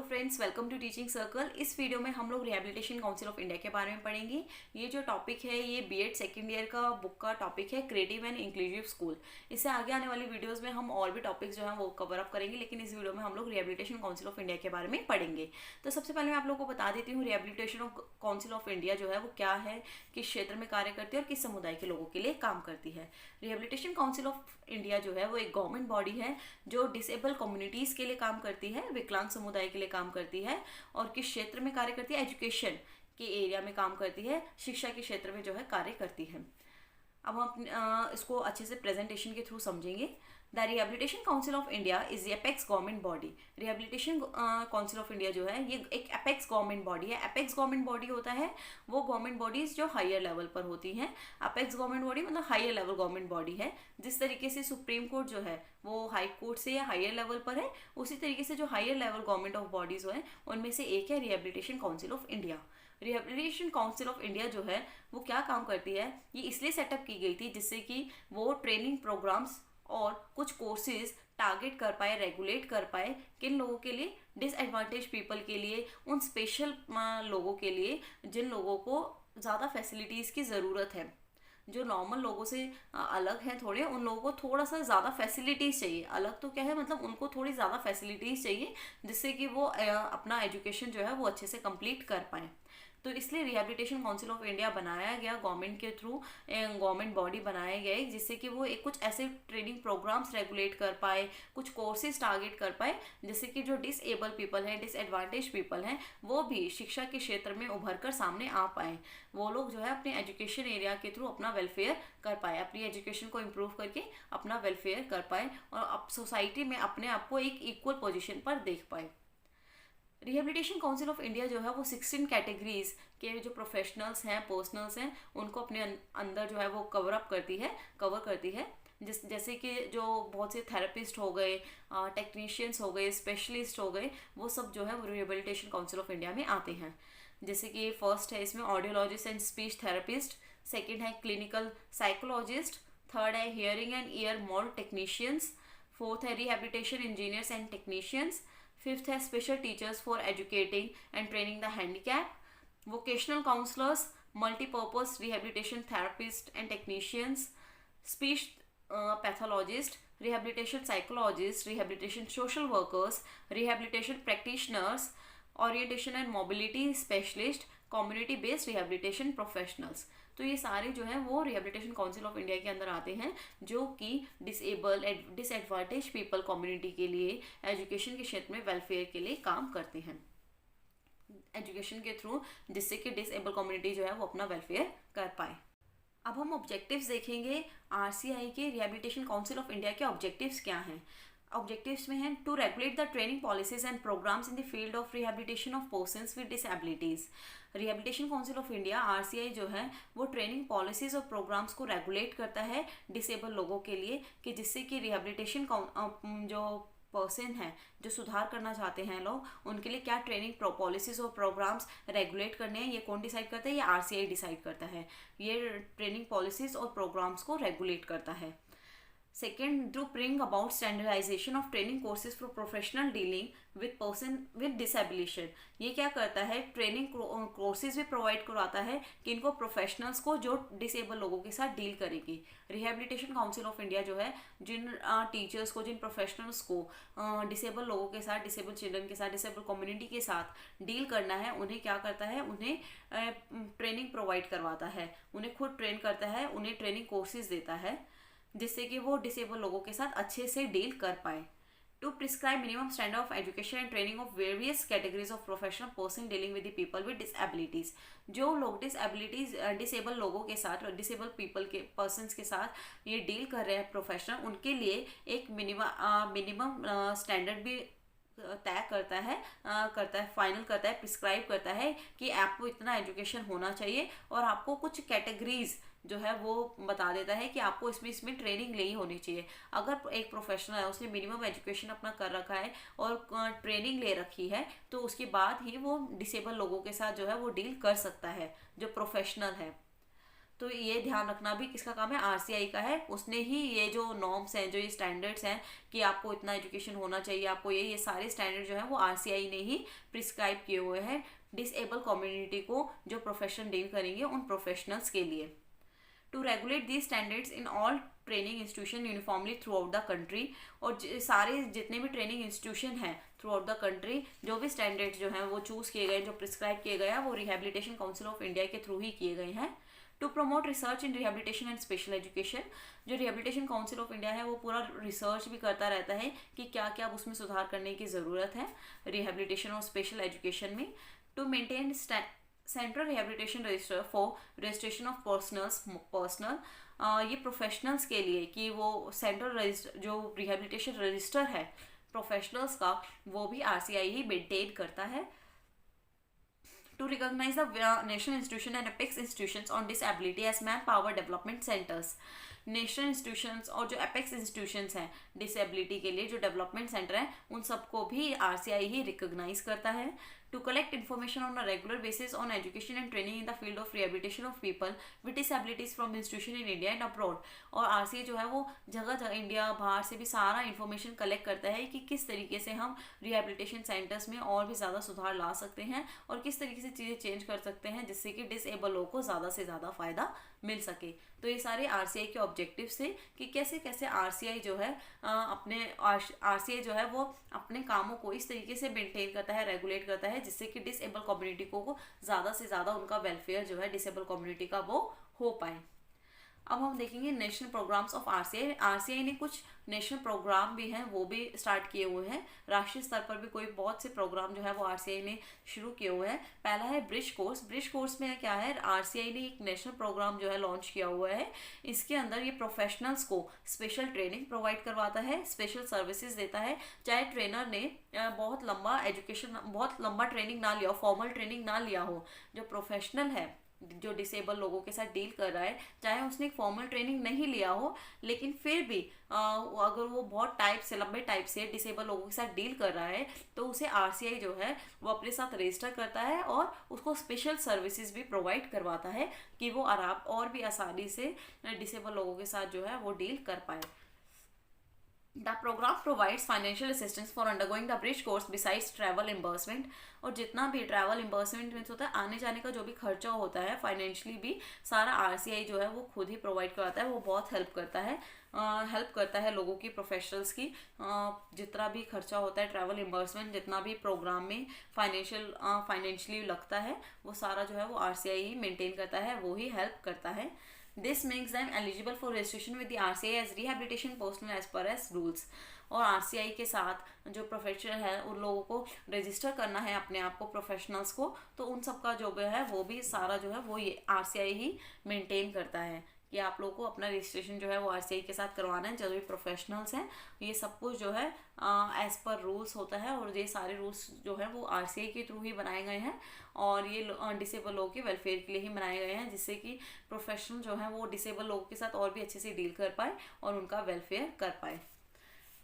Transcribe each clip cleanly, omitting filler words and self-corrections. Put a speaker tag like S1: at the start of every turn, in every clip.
S1: Friends, welcome to teaching circle. इस video में हम लोग रिहैबिलिटेशन काउंसिल ऑफ इंडिया के बारे में पढ़ेंगे। ये जो टॉपिक है ये बीएड सेकेंड ईयर का बुक का टॉपिक है, क्रिएटिव एंड इंक्लूसिव स्कूल। इससे आगे आने वाली वीडियोस में हम और भी टॉपिक्स जो हैं वो कवर अप करेंगे, लेकिन इस वीडियो में हम लोग रिहैबिलिटेशन काउंसिल ऑफ इंडिया के बारे में पढ़ेंगे। तो सबसे पहले मैं आप लोगों को बता देती हूँ रिहैबिलिटेशन काउंसिल ऑफ इंडिया जो है वो क्या है, किस क्षेत्र में कार्य करती है और किस समुदाय के लोगों के लिए काम करती है। रिहैबिलिटेशन काउंसिल ऑफ इंडिया जो है वो एक गवर्नमेंट बॉडी है जो डिसेबल कम्युनिटीज़ के लिए काम करती है, विकलांग समुदाय के लिए काम करती है। और किस क्षेत्र में कार्य करती है? एजुकेशन के एरिया में काम करती है, शिक्षा के क्षेत्र में जो है कार्य करती है। अब हम इसको अच्छे से प्रेजेंटेशन के थ्रू समझेंगे। The rehabilitation council of India is the apex government body. Rehabilitation council of India जो है ये एक एपेक्स गवर्नमेंट बॉडी है। एपेक्स गवर्नमेंट बॉडी होता है वो गवर्नमेंट बॉडीज जो हायर लेवल पर होती हैं। एपेक्स गवर्नमेंट बॉडी मतलब हायर लेवल गवर्नमेंट बॉडी है। जिस तरीके से सुप्रीम कोर्ट जो है वो हाई कोर्ट से या हायर लेवल पर है, उसी तरीके से जो higher level government of bodies हैं उनमें से एक है rehabilitation council of India. Rehabilitation council of India जो है वो क्या काम करती है, ये इसलिए सेटअप की गई थी जिससे कि वो ट्रेनिंग प्रोग्राम्स और कुछ कोर्सेज टारगेट कर पाए, रेगुलेट कर पाए। किन लोगों के लिए? डिसएडवांटेज पीपल के लिए, उन स्पेशल लोगों के लिए जिन लोगों को ज़्यादा फैसिलिटीज़ की ज़रूरत है, जो नॉर्मल लोगों से अलग हैं थोड़े, उन लोगों को थोड़ा सा ज़्यादा फैसिलिटीज़ चाहिए। अलग तो क्या है, मतलब उनको थोड़ी ज़्यादा फैसिलिटीज़ चाहिए जिससे कि वो अपना एजुकेशन जो है वो अच्छे से कंप्लीट कर पाएँ। तो इसलिए रिहैबिलिटेशन काउंसिल ऑफ इंडिया बनाया गया, गवर्नमेंट के थ्रू गवर्नमेंट बॉडी बनाया गया है जिससे कि वो एक कुछ ऐसे ट्रेनिंग प्रोग्राम्स रेगुलेट कर पाए, कुछ कोर्सेज टारगेट कर पाए, जिससे कि जो डिसेबल पीपल हैं, डिसएडवांटेज पीपल हैं, वो भी शिक्षा के क्षेत्र में उभर कर सामने आ पाए। वो लोग जो है अपने एजुकेशन एरिया के थ्रू अपना वेलफेयर कर पाए, अपनी एजुकेशन को इम्प्रूव करके अपना वेलफेयर कर पाए और अब सोसाइटी में अपने आप को एक इक्वल पोजिशन पर देख पाए। रिहैबिलिटेशन काउंसिल ऑफ इंडिया जो है वो 16 कैटेगरीज के जो प्रोफेशनल्स हैं, पर्सनल्स हैं, उनको अपने अंदर जो है वो कवर करती है। जैसे कि जो बहुत से थेरेपिस्ट हो गए, टेक्नीशियंस हो गए, स्पेशलिस्ट हो गए, वो सब जो है वो रिहैबिलिटेशन काउंसिल ऑफ इंडिया में आते हैं। जैसे कि फर्स्ट है इसमें audiologist and speech therapist, second है क्लिनिकल साइकोलॉजिस्ट, थर्ड है hearing and ear mould technicians, fourth है rehabilitation engineers and technicians, fifth है special teachers for educating and training the handicap, vocational counsellors, multipurpose rehabilitation therapist and technicians, speech pathologist, rehabilitation psychologist, rehabilitation social workers, rehabilitation practitioners, orientation and mobility specialist, community based rehabilitation professionals. तो ये सारे जो हैं वो rehabilitation council of India के अंदर आते हैं, जो कि डिसेबल डिसएडवांटेज पीपल कम्युनिटी के लिए एजुकेशन के क्षेत्र में वेलफेयर के लिए काम करते हैं एजुकेशन के थ्रू, जिससे कि डिसेबल कम्युनिटी जो है वो अपना वेलफेयर कर पाए। अब हम ऑब्जेक्टिव्स देखेंगे। आरसीआई के रिहैबिलिटेशन काउंसिल ऑफ इंडिया के ऑब्जेक्टिव्स क्या हैं। ऑब्जेक्टिव्स में हैं to regulate the training policies and programmes in the field of rehabilitation of persons with disabilities. Rehabilitation council of India RCI जो है वो ट्रेनिंग पॉलिसीज और प्रोग्राम्स को रेगुलेट करता है डिसेबल लोगों के लिए, कि जिससे कि रिहैबिलिटेशन जो पर्सन है, जो सुधार करना चाहते हैं लोग, उनके लिए क्या ट्रेनिंग पॉलिसीज और प्रोग्राम्स रेगुलेट करने हैं, ये कौन डिसाइड करता है? ये आरसीआई डिसाइड करता है। ये ट्रेनिंग पॉलिसीज और प्रोग्राम्स को रेगुलेट करता है। Second, to bring about standardization of training courses for professional dealing with person with disability। ये क्या करता है? ट्रेनिंग कोर्सेज भी प्रोवाइड करवाता है कि इनको प्रोफेशनल्स को जो डिसेबल लोगों के साथ डील करेगी। रिहैबिलिटेशन काउंसिल ऑफ इंडिया जो है जिन टीचर्स को, जिन प्रोफेशनल्स को डिसेबल लोगों के साथ, डिसेबल चिल्ड्रन के साथ, डिसेबल कम्युनिटी के साथ डील करना है, उन्हें क्या करता है? उन्हें ट्रेनिंग प्रोवाइड करवाता है, उन्हें खुद ट्रेन करता है, उन्हें ट्रेनिंग कोर्सेज देता है जिससे कि वो डिसेबल लोगों के साथ अच्छे से डील कर पाए। To prescribe minimum standard of education and training of various categories of professional person dealing with the people with disabilities. जो लोग डिसेबल लोगों के साथ, डिसेबल पीपल के पर्सनस के साथ ये डील कर रहे हैं प्रोफेशनल, उनके लिए एक मिनिमम स्टैंडर्ड भी तय करता है, फाइनल करता है, प्रिस्क्राइब करता है कि आपको इतना एजुकेशन होना चाहिए, और आपको कुछ कैटेगरीज जो है वो बता देता है कि आपको इसमें ट्रेनिंग ले ही होनी चाहिए। अगर एक प्रोफेशनल है, उसने मिनिमम एजुकेशन अपना कर रखा है और ट्रेनिंग ले रखी है, तो उसके बाद ही वो डिसेबल लोगों के साथ जो है वो डील कर सकता है, जो प्रोफेशनल है। तो ये ध्यान रखना भी किसका काम है, आरसीआई का है। उसने ही ये जो नॉर्म्स हैं, जो ये स्टैंडर्ड्स हैं कि आपको इतना एजुकेशन होना चाहिए, आपको ये सारे स्टैंडर्ड जो है वो आरसीआई ने ही प्रिस्क्राइब किए हुए हैं डिसेबल कम्युनिटी को, जो प्रोफेशन डील करेंगे उन प्रोफेशनल्स के लिए। To regulate the standards in all training institution uniformly throughout the country, और सारे जितने भी ट्रेनिंग इंस्टीट्यूशन हैं थ्रू आउट द कंट्री, जो भी स्टैंडर्ड्स जो हैं वो चूज़ किए गए, जो प्रिस्क्राइब किए गए हैं, वो रिहेबिलिटेशन काउंसिल ऑफ इंडिया के थ्रू ही किए गए हैं। To promote research in rehabilitation and special education, जो रिहेबिलिटेशन काउंसिल ऑफ इंडिया है वो पूरा रिसर्च भी करता रहता है कि क्या क्या उसमें सुधार करने की ज़रूरत है रिहेबिलिटेशन और स्पेशल एजुकेशन में। To maintain central rehabilitation register for registration of personnel, ये प्रोफेशनल्स के लिए कि वो सेंट्रल रजिस्टर जो रिहेबिलिटेशन रजिस्टर है प्रोफेशनल्स का, वो भी आरसीआई ही मेंटेन करता है। To recognise the national institution and apex institutions on disability as manpower development centres, national institutions और जो एपेक्स इंस्टीट्यूशंस हैं डिसेबिलिटी के लिए जो डेवलपमेंट सेंटर हैं, उन सबको भी आरसीआई ही रिकॉग्नाइज करता है। To collect information on a regular basis on education and training in the field of rehabilitation of people with disabilities from institution in India and abroad, और आरसीआई जो है वो जगह जगह इंडिया बाहर से भी सारा इन्फॉर्मेशन कलेक्ट करता है कि किस तरीके से हम रिहेबिलिटेशन सेंटर्स में और भी ज़्यादा सुधार ला सकते हैं और किस तरीके से चीज़ें चेंज कर सकते हैं जिससे कि डिसेबल लोगों को ज़्यादा से ज़्यादा फ़ायदा मिल सके। तो ये सारे आरसीआई के ऑब्जेक्टिव्स थे कि कैसे कैसे आरसीआई जो है आरसीआई जो है वो अपने कामों को इस तरीके से मेंटेन करता है, रेगुलेट करता है, जिससे कि डिसेबल कम्युनिटी को ज़्यादा से ज़्यादा उनका वेलफेयर जो है डिसेबल कम्युनिटी का वो हो पाए। अब हम देखेंगे national programmes of RCI. RCI ने कुछ नेशनल प्रोग्राम भी हैं वो भी स्टार्ट किए हुए हैं, राष्ट्रीय स्तर पर भी कोई बहुत से प्रोग्राम जो है वो आरसीआई ने शुरू किए हुए हैं। पहला है ब्रिज कोर्स। ब्रिज कोर्स में क्या है, आरसीआई ने एक नेशनल प्रोग्राम जो है लॉन्च किया हुआ है। इसके अंदर ये प्रोफेशनल्स को स्पेशल ट्रेनिंग प्रोवाइड करवाता है, स्पेशल सर्विसेज देता है, चाहे ट्रेनर ने बहुत लंबा एजुकेशन, बहुत लंबा ट्रेनिंग ना लिया हो, फॉर्मल ट्रेनिंग ना लिया हो। जो प्रोफेशनल है जो डिसेबल लोगों के साथ डील कर रहा है, चाहे उसने एक फॉर्मल ट्रेनिंग नहीं लिया हो, लेकिन फिर भी अगर वो बहुत लंबे टाइप से डिसेबल लोगों के साथ डील कर रहा है, तो उसे आरसीआई जो है वो अपने साथ रजिस्टर करता है और उसको स्पेशल सर्विसेज भी प्रोवाइड करवाता है कि वो आराम और भी आसानी से डिसेबल लोगों के साथ जो है वो डील कर पाए। The program provides financial assistance for undergoing the bridge course besides travel reimbursement, और जितना भी ट्रैवल रिम्बर्समेंट मीन्स होता है आने जाने का जो भी खर्चा होता है फाइनेंशियली भी सारा आरसीआई जो है वो खुद ही प्रोवाइड करवाता है। वो बहुत हेल्प करता है लोगों की, प्रोफेशनल्स की, जितना भी खर्चा होता है ट्रैवल रिम्बर्समेंट, जितना भी प्रोग्राम में फाइनेंशियली लगता है वो सारा जो है वो आरसीआई ही मेंटेन करता है, वो ही हेल्प करता है। This makes them eligible for registration with the RCI as rehabilitation personnel as per as rules, और आरसीआई के साथ जो प्रोफेशनल है उन लोगों को रजिस्टर करना है अपने आप को, प्रोफेशनल्स को, तो उन सब का जो भी है वो भी सारा जो है वो ये आरसीआई ही मेंटेन करता है कि आप लोगों को अपना रजिस्ट्रेशन जो है वो आरसीआई के साथ करवाना है। जो भी प्रोफेशनल्स हैं ये सब कुछ जो है एज पर रूल्स होता है, और ये सारे रूल्स जो है वो आरसीआई के थ्रू ही बनाए गए हैं और ये डिसेबल लोगों के वेलफेयर के लिए ही बनाए गए हैं, जिससे कि प्रोफेशनल जो है वो डिसेबल लोगों के साथ और भी अच्छे से डील कर पाए और उनका वेलफेयर कर पाए।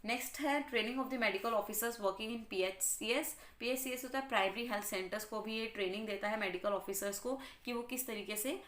S1: नेक्स्ट है training of the medical officers working in PHCs. PHCs होता है प्राइमरी हेल्थ सेंटर्स को भी ये ट्रेनिंग देता है मेडिकल ऑफिसर्स को कि वो किस तरीके से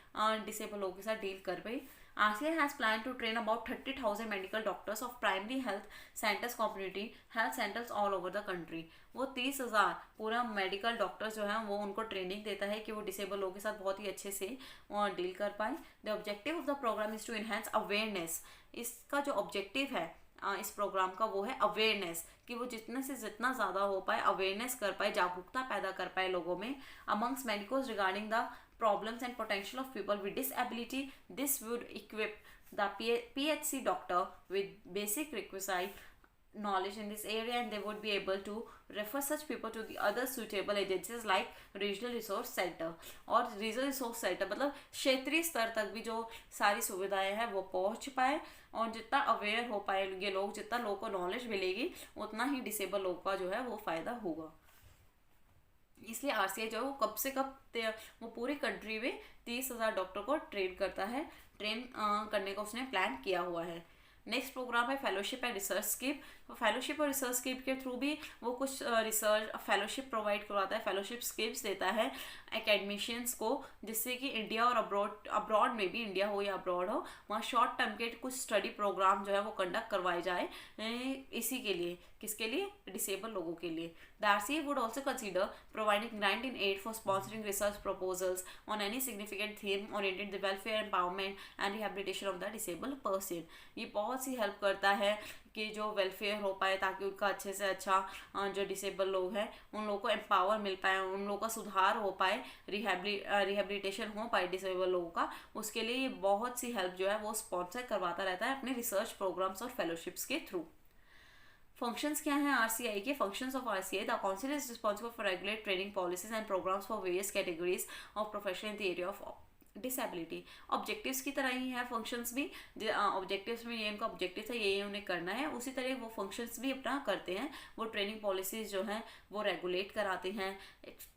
S1: डिसेबल लोगों के साथ डील कर पाए। RCI has planned to train about 30,000 medical doctors of primary health centers community health centers all over the country। वो 30,000 पूरा मेडिकल डॉक्टर्स जो हैं वो उनको ट्रेनिंग देता है कि वो डिसेबल लोगों के साथ बहुत ही अच्छे से डील कर पाए। The objective of the programme is to enhance awareness. इसका जो ऑब्जेक्टिव है इस प्रोग्राम का वो है अवेयरनेस, कि वो जितने से जितना ज़्यादा हो पाए अवेयरनेस कर पाए, जागरूकता पैदा कर पाए लोगों में amongst medicos regarding the problems and potential of people with disability. This would equip the PHC doctor with basic requisite knowledge in this area, and they would be able to refer such people to the other suitable agencies like regional resource center। और regional resource center मतलब क्षेत्रीय स्तर तक भी जो सारी सुविधाएं हैं वो पहुंच पाए, और जितना अवेयर हो पाएंगे लोग, जितना लोगों को नॉलेज मिलेगी उतना ही डिसेबल लोगों का जो है वो फ़ायदा होगा। इसलिए आरसीआई जो है वो कब से कब वो पूरी कंट्री में 30,000 डॉक्टर को ट्रेन करता है, ट्रेन करने का उसने प्लान किया हुआ है। नेक्स्ट प्रोग्राम है fellowship and research skip. Fellowship और रिसर्च स्किप के थ्रू भी वो कुछ रिसर्च फेलोशिप प्रोवाइड करवाता है, फेलोशिप स्किप्स देता है एकेडमिशियंस को, जिससे कि इंडिया और अब्रॉड में भी, इंडिया हो या अब्रॉड हो, वहाँ शॉर्ट टर्म के कुछ स्टडी प्रोग्राम जो है वो कंडक्ट करवाए जाए, इसी के लिए, किसके लिए, डिसेबल लोगों के लिए। The RCA would also consider providing grant in aid for sponsoring research proposals on any significant theme oriented the welfare, empowerment and rehabilitation of the disabled person। ये बहुत सी हेल्प करता है कि जो वेलफेयर हो पाए, ताकि उनका अच्छे से अच्छा जो डिसेबल लोग हैं उन लोगों को एम्पावर मिल पाए, उन लोगों का सुधार हो पाए, रिहेबिलिटेशन हो पाए डिसेबल लोगों का, उसके लिए ये बहुत सी हेल्प जो है वो स्पॉन्सर करवाता रहता है अपने रिसर्च प्रोग्राम्स और फेलोशिप्स के थ्रू। फंक्शंस क्या हैं RCI के? Functions of RCI: the council is responsible for regulate training policies and programmes for various categories of profession in the area of disability. Objectives की तरह ही है फंक्शंस भी, objectives में ये इनका ऑब्जेक्टिव है, ये उन्हें करना है, उसी तरह वो फंक्शंस भी अपना करते हैं। वो ट्रेनिंग पॉलिसीज़ जो हैं वो रेगुलेट कराते हैं,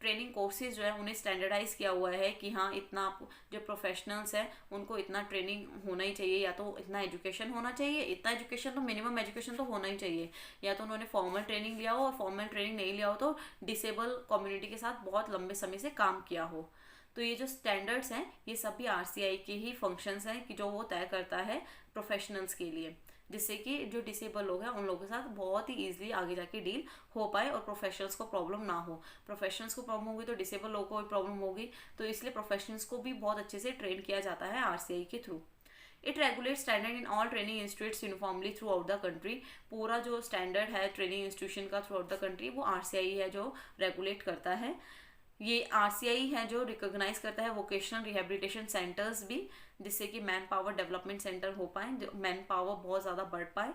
S1: ट्रेनिंग कोर्सेज जो है उन्हें स्टैंडर्डाइज किया हुआ है कि हाँ इतना जो प्रोफेशनल्स हैं उनको इतना ट्रेनिंग होना ही चाहिए, या तो इतना एजुकेशन होना चाहिए, इतना एजुकेशन तो मिनिमम एजुकेशन तो होना ही चाहिए, या तो उन्होंने फॉर्मल ट्रेनिंग लिया हो, और फॉर्मल ट्रेनिंग नहीं लिया हो तो डिसेबल कम्युनिटी के साथ बहुत लंबे समय से काम किया हो। तो ये जो स्टैंडर्ड्स हैं ये सभी RCI के ही फंक्शंस हैं कि जो वो तय करता है प्रोफेशनल्स के लिए, जिससे कि जो डिसेबल लोग हैं उन लोगों के साथ बहुत ही ईजिली आगे जाके डील हो पाए और प्रोफेशनल्स को प्रॉब्लम ना हो। प्रोफेशनल्स को प्रॉब्लम होगी तो डिसेबल लोगों को भी प्रॉब्लम होगी, तो इसलिए प्रोफेशनल्स को भी बहुत अच्छे से ट्रेन किया जाता है RCI के through. It regulate standard in all training institutes uniformly throughout the country. पूरा जो स्टैंडर्ड है ट्रेनिंग इंस्टीट्यूशन का थ्रू आउट द कंट्री वो RCI है जो रेगुलेट करता है। ये RCI है जो रिकॉग्नाइज करता है वोकेशनल रिहेबिलिटेशन सेंटर्स भी, जिससे कि मैन पावर डेवलपमेंट सेंटर हो पाए, जो मैन पावर बहुत ज़्यादा बढ़ पाए।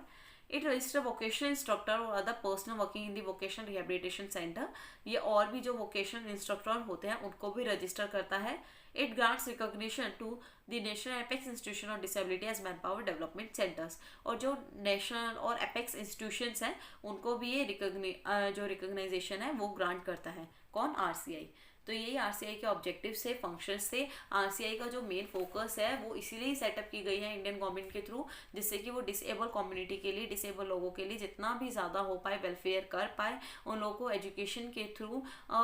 S1: इट रजिस्टर वोकेशनल इंस्ट्रक्टर और other personal working in the vocational rehabilitation centre. ये और भी जो वोकेशनल इंस्ट्रक्टर होते हैं उनको भी रजिस्टर करता है। It grants recognition to the national apex institution of disability as manpower development centres. और जो नेशनल और एपेक्स इंस्टीट्यूशंस हैं उनको भी ये जो रिकॉग्नाइजेशन है वो ग्रांट करता है। कौन? RCI। तो यही RCI के ऑब्जेक्टिव्स थे, फंक्शंस थे। RCI का जो मेन फोकस है वो इसीलिए सेटअप की गई है इंडियन गवर्नमेंट के थ्रू, जिससे कि वो डिसेबल कम्युनिटी के लिए, डिसेबल लोगों के लिए जितना भी ज़्यादा हो पाए वेलफेयर कर पाए, उन लोगों को एजुकेशन के थ्रू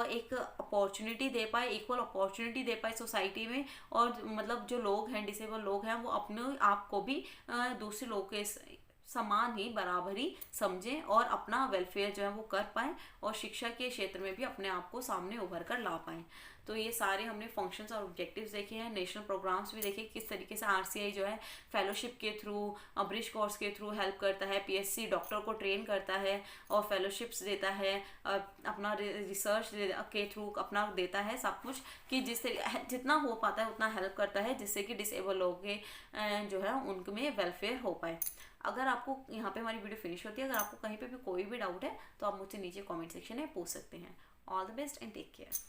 S1: एक अपॉर्चुनिटी दे पाए, इक्वल अपॉर्चुनिटी दे पाए सोसाइटी में, और मतलब जो लोग हैं डिसेबल लोग हैं वो अपने आप को भी दूसरे लोगों के समान ही, बराबरी समझें और अपना वेलफेयर जो है वो कर पाएँ, और शिक्षा के क्षेत्र में भी अपने आप को सामने उभर कर ला पाएँ। तो ये सारे हमने फंक्शंस और ऑब्जेक्टिव्स देखे हैं, नेशनल प्रोग्राम्स भी देखे, किस तरीके से RCI जो है फेलोशिप के थ्रू, ब्रिज कोर्स के थ्रू हेल्प करता है, PSC डॉक्टर को ट्रेन करता है और फेलोशिप्स देता है, अपना रिसर्च के थ्रू अपना देता है सब कुछ, कि जितना हो पाता है उतना हेल्प करता है, जिससे कि डिसेबल लोगों के जो है उनमें वेलफेयर हो पाए। अगर आपको यहाँ पे हमारी वीडियो फिनिश होती है, अगर आपको कहीं पे भी कोई भी डाउट है तो आप मुझसे नीचे कमेंट सेक्शन में पूछ सकते हैं। All the best and take care.